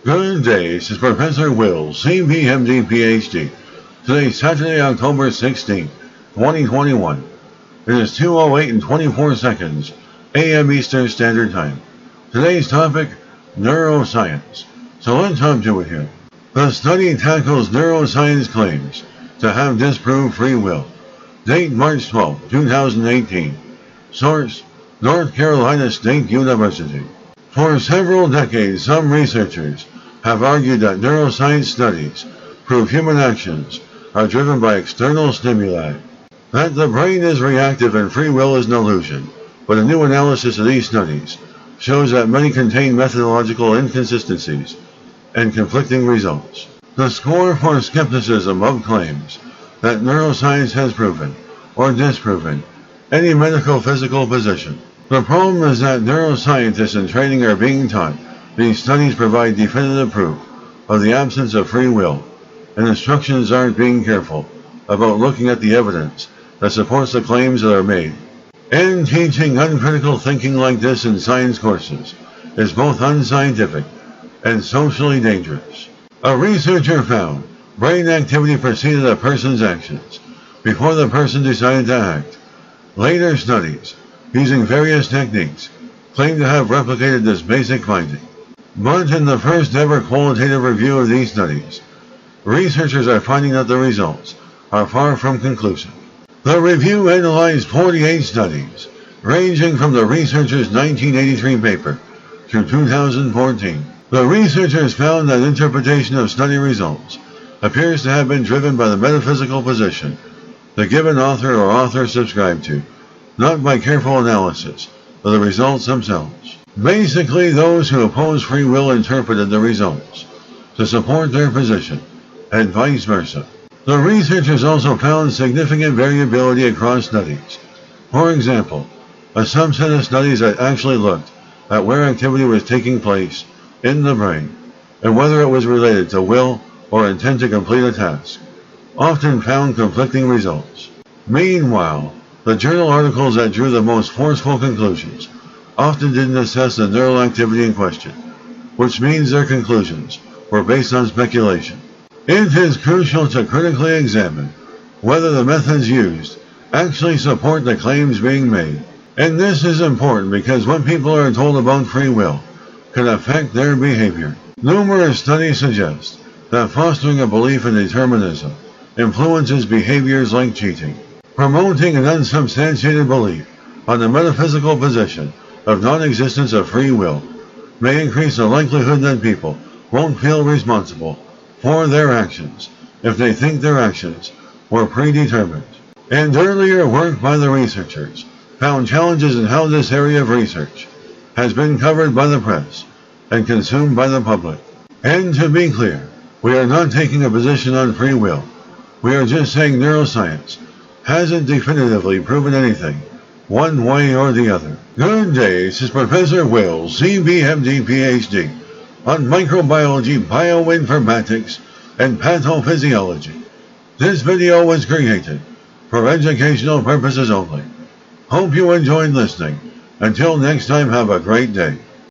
Good day, this is Professor Will, CPMD PhD. Today is Saturday, October 16, 2021. It is 2:08 and 24 seconds, a.m. Eastern Standard Time. Today's topic, neuroscience. So let's hop to it here. The study tackles neuroscience claims to have disproved free will. Date March 12, 2018. Source, North Carolina State University. For several decades, some researchers have argued that neuroscience studies prove human actions are driven by external stimuli, that the brain is reactive and free will is an illusion, but a new analysis of these studies shows that many contain methodological inconsistencies and conflicting results. The score for skepticism of claims that neuroscience has proven or disproven any medical physical position. The problem is that neuroscientists in training are being taught these studies provide definitive proof of the absence of free will, and instructions aren't being careful about looking at the evidence that supports the claims that are made. And teaching uncritical thinking like this in science courses is both unscientific and socially dangerous. A researcher found brain activity preceded a person's actions before the person decided to act. Later studies, using various techniques, claim to have replicated this basic finding. But in the first ever qualitative review of these studies, researchers are finding that the results are far from conclusive. The review analyzed 48 studies, ranging from the researchers' 1983 paper through 2014. The researchers found that interpretation of study results appears to have been driven by the metaphysical position the given author or authors subscribed to, not by careful analysis of the results themselves. Basically, those who oppose free will interpreted the results to support their position, and vice versa. The researchers also found significant variability across studies. For example, a subset of studies that actually looked at where activity was taking place in the brain and whether it was related to will or intent to complete a task often found conflicting results. Meanwhile, the journal articles that drew the most forceful conclusions often didn't assess the neural activity in question, which means their conclusions were based on speculation. It is crucial to critically examine whether the methods used actually support the claims being made. And this is important because what people are told about free will can affect their behavior. Numerous studies suggest that fostering a belief in determinism influences behaviors like cheating. Promoting an unsubstantiated belief on the metaphysical position of non-existence of free will may increase the likelihood that people won't feel responsible for their actions if they think their actions were predetermined. And earlier work by the researchers found challenges in how this area of research has been covered by the press and consumed by the public. And to be clear, we are not taking a position on free will. We are just saying neuroscience hasn't definitively proven anything, one way or the other. Good day, this is Professor Will, CPMD PhD, on microbiology, bioinformatics, and pathophysiology. This video was created for educational purposes only. Hope you enjoyed listening. Until next time, have a great day.